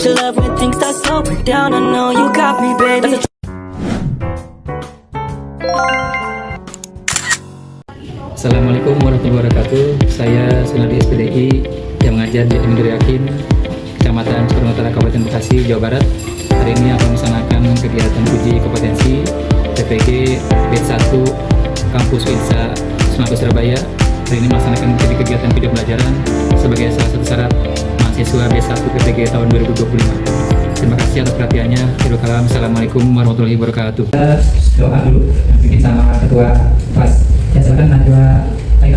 Need your love when things start slowing down. I know you got me, baby. Assalamualaikum warahmatullahi wabarakatuh. Saya Sunardi SPDI yang mengajar di Negeri Yakin, Kecamatan Soekarno Utara, Kabupaten Bekasi, Jawa Barat. Hari ini akan melaksanakan kegiatan uji kompetensi PPG Batch 1 Kampus Winsa Semanggi Surabaya. Hari ini melaksanakan kegiatan video pembelajaran sebagai salah satu syarat mahasiswa Batch 1 PPG tahun 2025. Terima kasih atas perhatiannya. Assalamualaikum warahmatullahi wabarakatuh. Doa dulu bikin sama ketua kelas. Ya silakan Najwa. Ayo.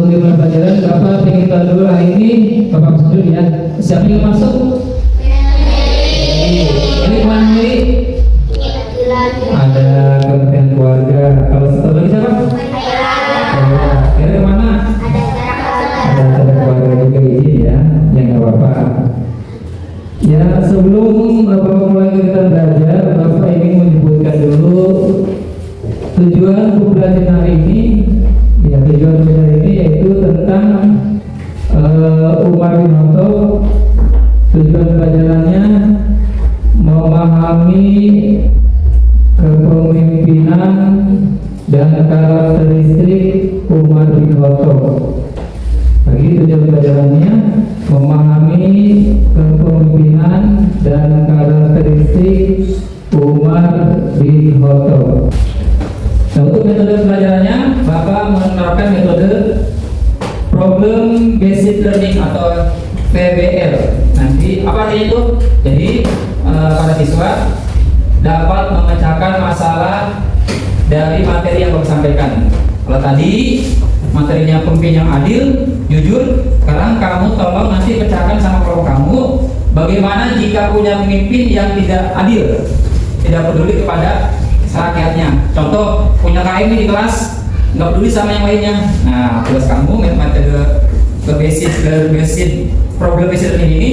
Untuk pelajaran Bapak ingin tahu dulu hari ini Bapak masuk dulu ya. Siapa yang masuk? Ini kemana nih? Ada Kementerian Keluarga. Kalau satu lagi siapa? Kira kemana? Ada acara keluarga juga ini ya. Yang nggak apa-apa. Ya sebelum Bapak mulai kita belajar, Bapak ingin menyebutkan dulu tujuan pembelajaran hari ini. Ya, tujuan pembelajaran ini yaitu tentang Umar bin Khattab. Tujuan pelajarannya memahami kepemimpinan dan karakteristik Umar bin Khattab. Lagi tujuan pelajarannya memahami kepemimpinan dan karakteristik Umar bin Khattab. Nah, untuk metode pelajarannya, Bapak menerapkan metode Problem Based Learning atau PBL. Nanti apa artinya itu? Jadi para siswa dapat memecahkan masalah dari materi yang Bapak sampaikan. Kalau tadi materinya pemimpin yang adil, jujur, sekarang kamu tolong nanti pecahkan sama kelompok kamu. Bagaimana jika punya pemimpin yang tidak adil, tidak peduli kepada rakyatnya. Contoh punya KM di kelas nggak peduli sama yang lainnya. Nah, tugas kamu metode problem based learning ini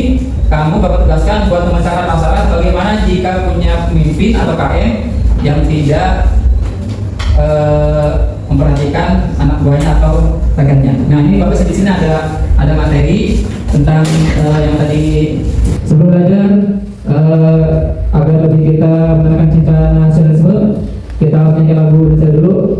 kamu Bapak tugaskan buat memecahkan masalah bagaimana jika punya pemimpin atau KM yang tidak memperhatikan anak buahnya atau rakyatnya. Nah, ini Bapak di sini ada materi tentang yang tadi sebelum belajar. Agar lebih kita menekan cinta nasionalisme, kita nyanyi lagu Indonesia dulu.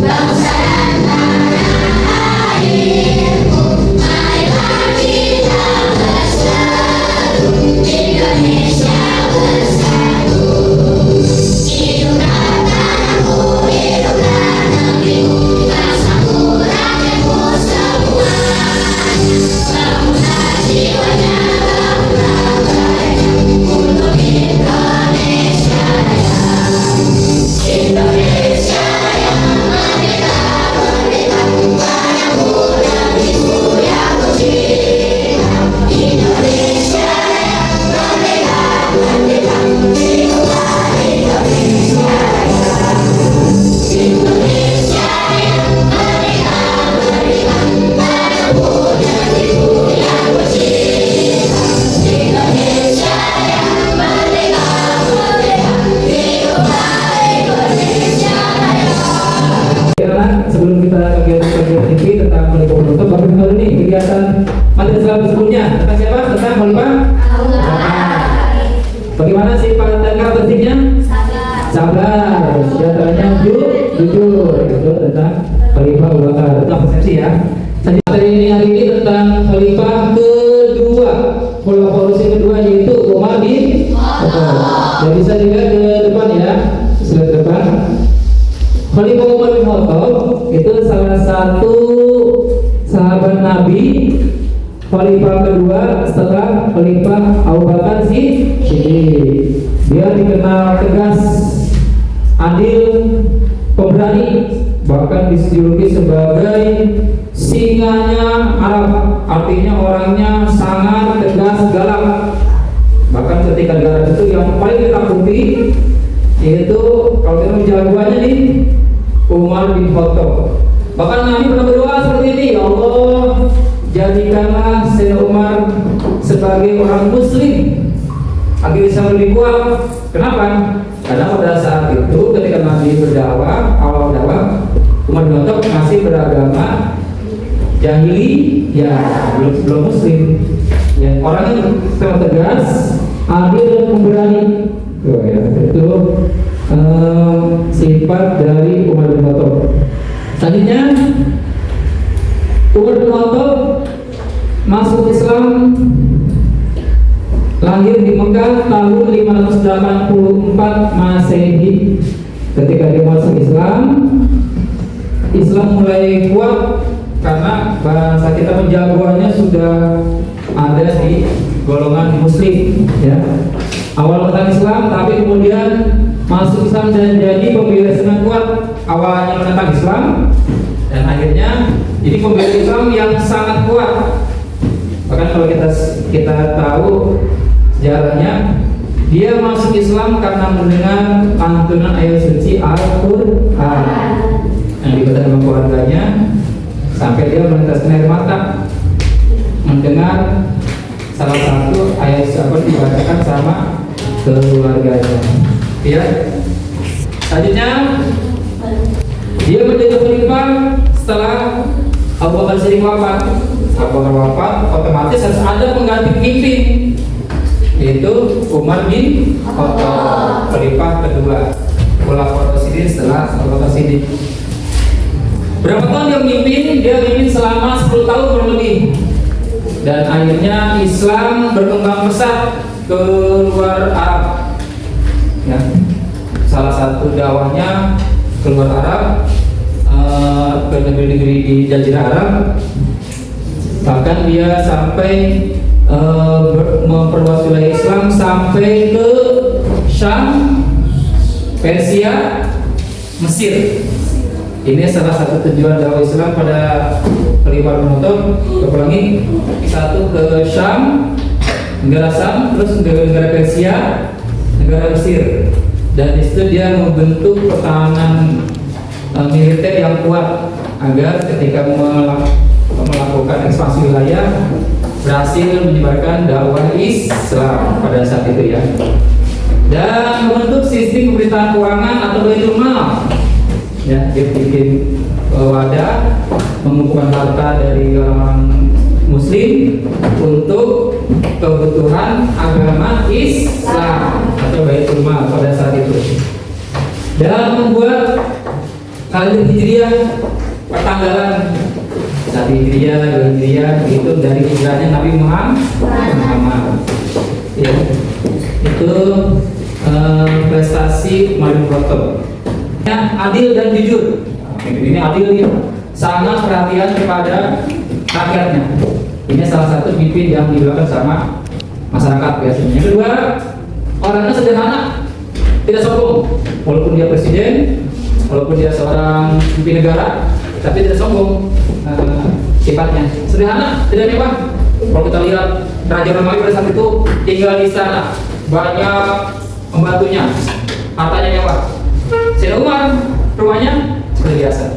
Bangsa dan tanah airku, marilah kita bersatu. kegiatan madrasah sebelumnya tentang siapa? Tentang Khalifah? Bagaimana sifat dan karakteristiknya? Sabar, sejahtera, jujur. Itu tentang Khalifah Abu Bakar. Tentang persepsi ya. Materi hari ini tentang Khalifah kedua, Khulafaur kedua, yaitu Umar bin Khattab. Dan bisa dilihat ke depan ya, slide depan. Khalifah Umar bin Khattab itu salah satu sahabat Nabi, Khalifah kedua setelah Khalifah Abu Bakar Siddiq. Dia dikenal tegas, adil, pemberani, bahkan dijuluki sebagai singanya Arab. Artinya orangnya sangat tegas, galak. Bahkan ketika di Arab itu yang paling ditakuti yaitu kalau kita jagoannya nih Umar bin Khattab. Bahkan Nabi pernah berdoa seperti ini, ya Allah, jadikanlah Sayyidina Umar sebagai orang Muslim agar bisa lebih kuat. Kenapa? Karena pada saat itu ketika Nabi berdakwah, awal dakwah, Umar bin Khattab masih beragama jahili, ya belum Muslim. Ya, orang yang sangat tegas, adil dan pemberani. Ya, itu sifat dari Umar bin Khattab. Selanjutnya, Umar bin Khattab masuk Islam, lahir di Mekah tahun 584 Masehi. Ketika dia masuk Islam mulai kuat karena bahasa kita penjagoannya sudah ada di golongan Muslim. Ya. Awal menentang Islam, tapi kemudian masuk Islam dan jadi pembela Islam kuat. Awalnya menentang Islam dan akhirnya jadi pembela Islam yang sangat kuat. Bahkan kalau kita tahu sejarahnya, dia masuk Islam karena mendengar lantunan ayat suci Al-Quran yang dibaca sama keluarganya, sampai dia meneteskan air mata mendengar salah satu ayat suci dibacakan sama keluarganya. Ya. Selanjutnya dia menjadi khalifah setelah Abu Bakar Siddiq wafat. Abu Bakar wafat, otomatis harus ada pengganti pemimpin, yaitu Umar bin Khattab, khalifah kedua, Khulafaur Rasyidin setelah Abu Bakar Siddiq. Berapa tahun dia memimpin? Dia memimpin selama 10 tahun kurang lebih. Dan akhirnya Islam berkembang pesat ke luar Arab. Ya. Salah satu dakwahnya keluar Arab, ke negeri-negeri di Jazirah Arab. Bahkan dia sampai memperluas wilayah Islam sampai ke Syam, Persia, Mesir. Ini salah satu tujuan dakwah Islam pada Khalifah Umar. Ulangi, satu ke Syam, negara Syam, terus negara Persia, negara Mesir. Dan di situ dia membentuk pertahanan militer yang kuat agar ketika melakukan ekspansi wilayah berhasil menyebarkan dakwah Islam pada saat itu ya. Dan membentuk sistem pemerintahan keuangan atau baitul mal. Ya, dia bikin wadah mengumpulkan harta dari orang Muslim untuk kebutuhan agama Islam atau baitul mal pada saat itu. Dan membuat kalender Hijriah, pertanggalan 1 Hijriah, 2 Hijriah itu dari hijrahnya Nabi Muhammad. Ya, itu prestasi Umar bin Khattab. Ya, adil dan jujur. Ini adil ya, sangat perhatian kepada rakyatnya. Ini salah satu pemimpin yang dibanggakan sama masyarakat biasanya. Yang kedua, orangnya sederhana, tidak sombong. Walaupun dia presiden, walaupun dia seorang pemimpin negara, tapi tidak sombong. Sifatnya sederhana, tidak mewah. Kalau kita lihat Raja Romawi pada saat itu tinggal di sana, banyak pembantunya, hartanya mewah. Sayyidina Umar rumahnya seperti biasa,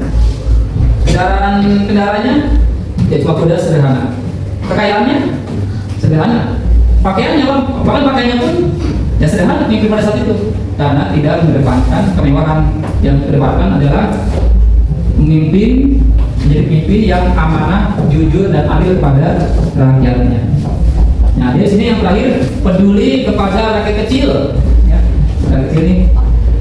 kendaraannya ya cuma kuda sederhana, kekayaannya sederhana, pakaiannya bahkan pakaiannya pun ya sederhana mimpi pada saat itu, karena tidak mengedepankan kemewahan. Yang kedepankan adalah memimpin menjadi pemimpin yang amanah, jujur dan adil pada rakyatnya. Nah, dia sini yang terakhir peduli kepada rakyat kecil. Ya, rakyat kecil ini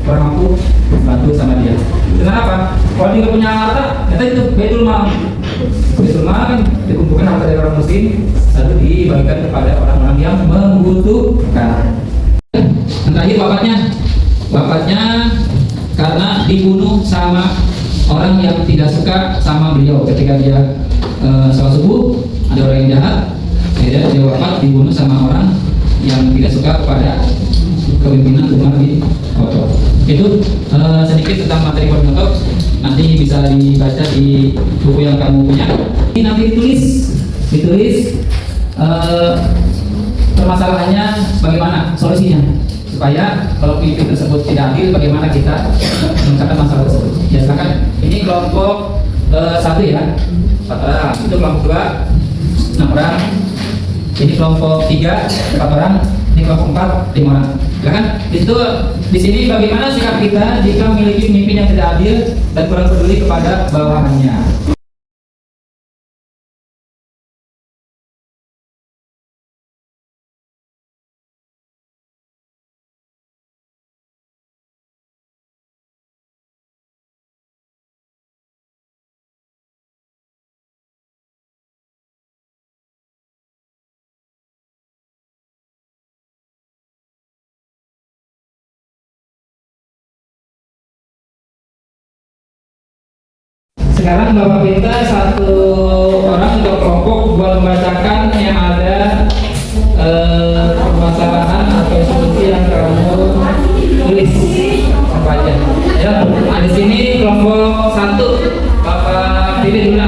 orang mampu bantu sama dia. Kenapa? Kalau dia nggak punya harta, kita itu Baitul Mal. Baitul Mal kan dikumpulkan harta dari orang muslim, lalu dibagikan kepada orang-orang yang membutuhkan. Yang terakhir bapaknya karena dibunuh sama orang yang tidak suka sama beliau ketika dia sholat subuh, ada orang yang jahat, akhirnya dia wafat dibunuh sama orang yang tidak suka kepada kepemimpinan Umar bin Khattab. Itu sedikit tentang materi koordinator, nanti bisa dibaca di buku yang kamu punya. Ini nanti ditulis permasalahannya bagaimana, solusinya, supaya kalau pemimpin tersebut tidak adil, bagaimana kita menyelesaikan masalah tersebut. Ya silakan. Ini kelompok 1 ya, 4 orang. Itu kelompok 2, 6 orang. Ini kelompok 3, 4 orang. Ini kelompok 4, 5 orang. Silakan. Itu di sini bagaimana sikap kita jika memiliki pemimpin yang tidak adil dan kurang peduli kepada bawahannya. Sekarang Bapak minta satu orang atau kelompok buat membacakan yang ada permasalahan atau solusi yang kamu tulis apa aja. Ya, di sini kelompok 1 Bapak pilih dulu.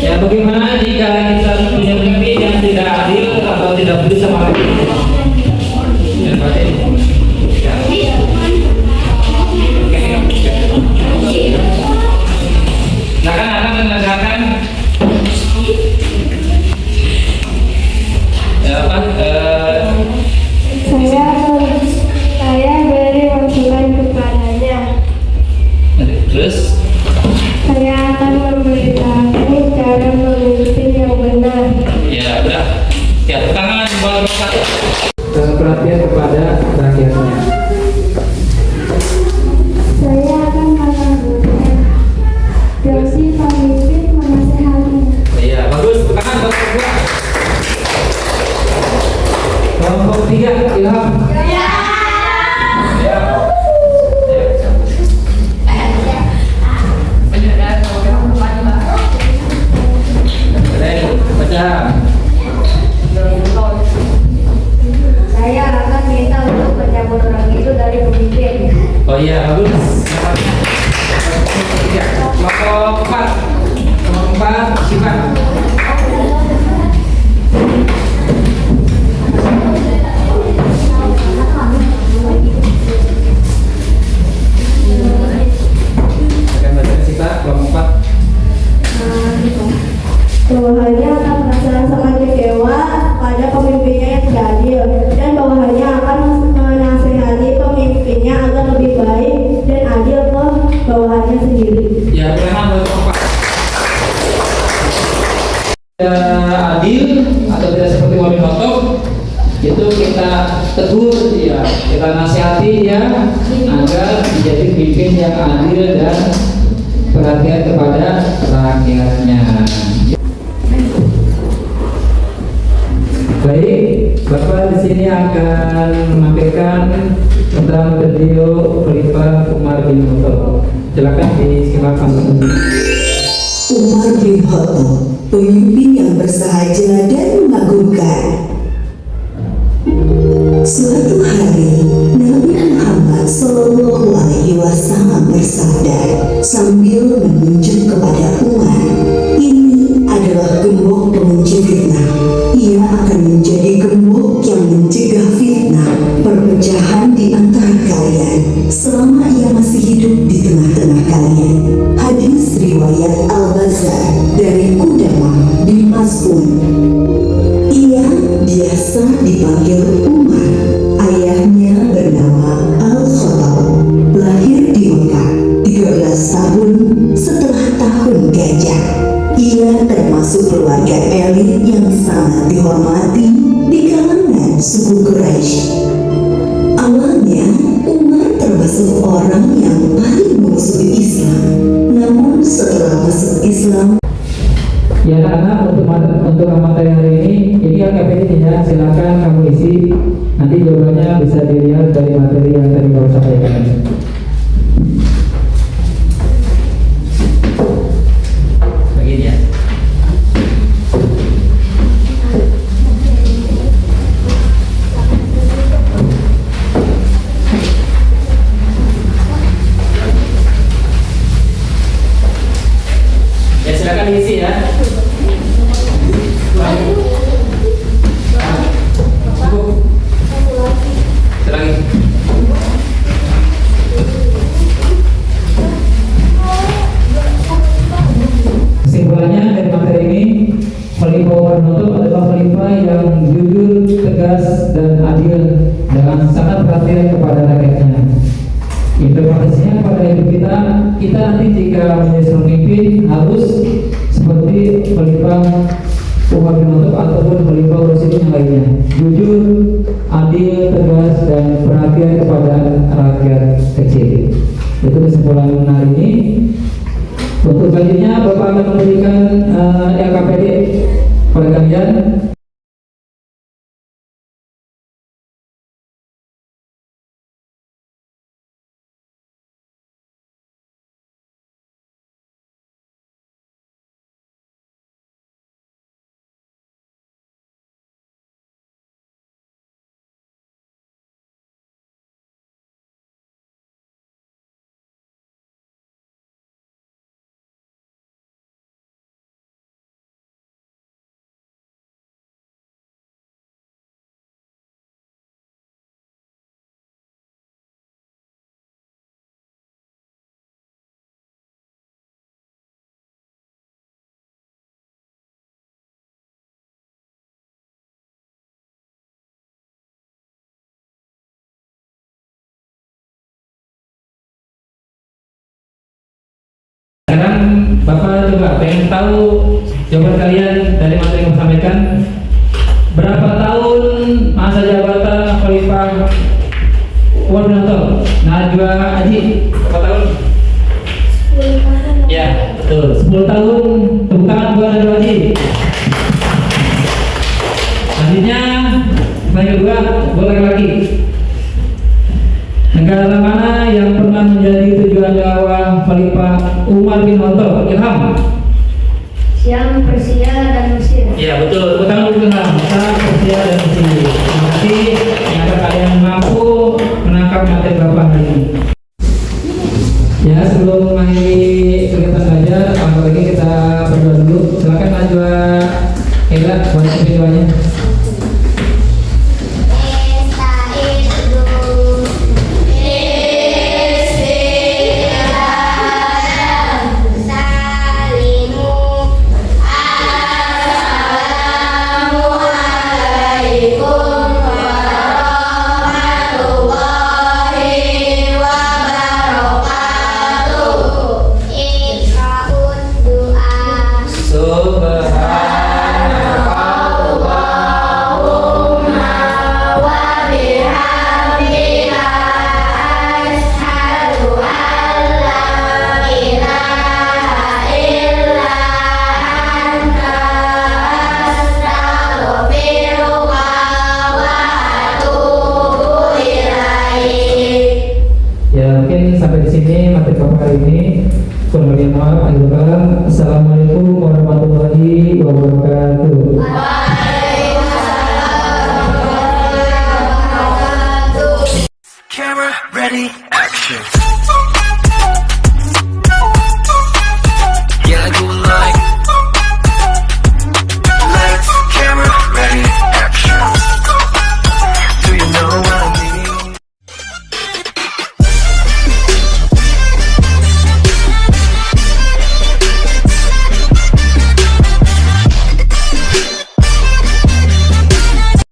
Ya, bagaimana jika kita punya pemimpin yang tidak adil atau tidak peduli sama rakyat? Silakan akan menandakan saya beri masukan kepadanya. Terus Saya akan memberitahu cara memimpin yang benar. ya udah, ya tangan boleh satu. Perhatian kepada rakyatnya. Saya akan melakukan fungsi pemimpin menasehati. Iya, bagus. Tangan kelompok 2. Kelompok 3 Ilham. Baca. Saya akan minta untuk mencabut orang itu dari pemimpin. Oh iya, bagus. Kelompok 4 Sifat. Akan baca Sifat kelompok 4. Bawahannya akan merasa sangat kecewa pada pemimpinnya yang tidak adil, dan bawahannya akan menasehati pemimpinnya agar lebih baik dan adil ke bawahannya sendiri. Ya, kelompok 4. Tidak adil atau tidak seperti Umar bin Khattab, itu kita tegur dia, kita nasihati dia agar menjadi pemimpin yang adil dan perhatian kepada rakyatnya. Baik, Bapak di sini akan menampilkan tentang video Khalifah Umar bin Khattab. Silakan disimak langsung. Umar bin Khattab, pemimpin yang bersahaja dan mengagumkan. Suatu hari, Nabi Muhammad SAW bersabda sambil menunjuk kepada Umar, "Ini adalah gembok pengunci fitnah. Ia akan menjadi gembok yang mencegah fitnah, perpecahan di antara kalian selama ia masih hidup di tengah-tengah kalian." Hadis riwayat Al-Bazzar dari Qudamah bin Mas'ud. Ia biasa dipanggil Umar. Ayahnya bernama Al-Khattab, lahir setelah tahun gajah. Ia termasuk keluarga elit yang sangat dihormati di kalangan suku Quraisy. Awalnya, Umar termasuk orang yang paling memusuhi Islam. Namun setelah masuk Islam, Ya anak-anak, untuk materi hari ini LKPD-nya silakan kamu isi. Nanti jawabannya bisa dilihat dari materi yang tadi baru sampaikan. Begini ya. Ya silakan diisi ya. Cukup. Lagi. Kesimpulannya dari materi ini, Khalifah Umar bin Khattab adalah khalifah yang jujur, tegas, dan adil dengan sangat perhatian kepada rakyatnya. Implementasinya pada hidup kita nanti jika menjadi pemimpin harus seperti Khalifah Umar bin Khattab ataupun Khalifah Rasyidin yang lainnya, jujur, adil, tegas, dan perhatian kepada rakyat kecil. Itu kesimpulan hari ini. Untuk selanjutnya Bapak akan memberikan LKPD pada kalian. Sekarang Bapak coba pengen tahu jawaban kalian dari materi yang saya sampaikan. Berapa tahun masa jabatan Khalifah Umar bin Khattab? Najwa Haji, berapa tahun? 10 tahun. Ya, betul. 10 tahun. Tepuk tangan buat Najwa Haji. Selanjutnya, yang kedua, buat laki-laki. Negara mana yang pernah menjadi tujuan dakwah Khalifah Umar bin Khattab? Ilham. Syam, Persia, dan Mesir. Ya betul. Tepuk tangan untuk Ilham. Syam, Persia, dan Mesir. Terima kasih. Ternyata kalian mampu menangkap materi Bapak hari ini. Ya, sebelum mengakhiri kegiatan belajar, apa lagi kita berdoa dulu. Silakan Najwa Ella buat doanya. Sampai di sini materi Bapak hari ini. Kurang lebih maaf. Assalamualaikum warahmatullahi wabarakatuh.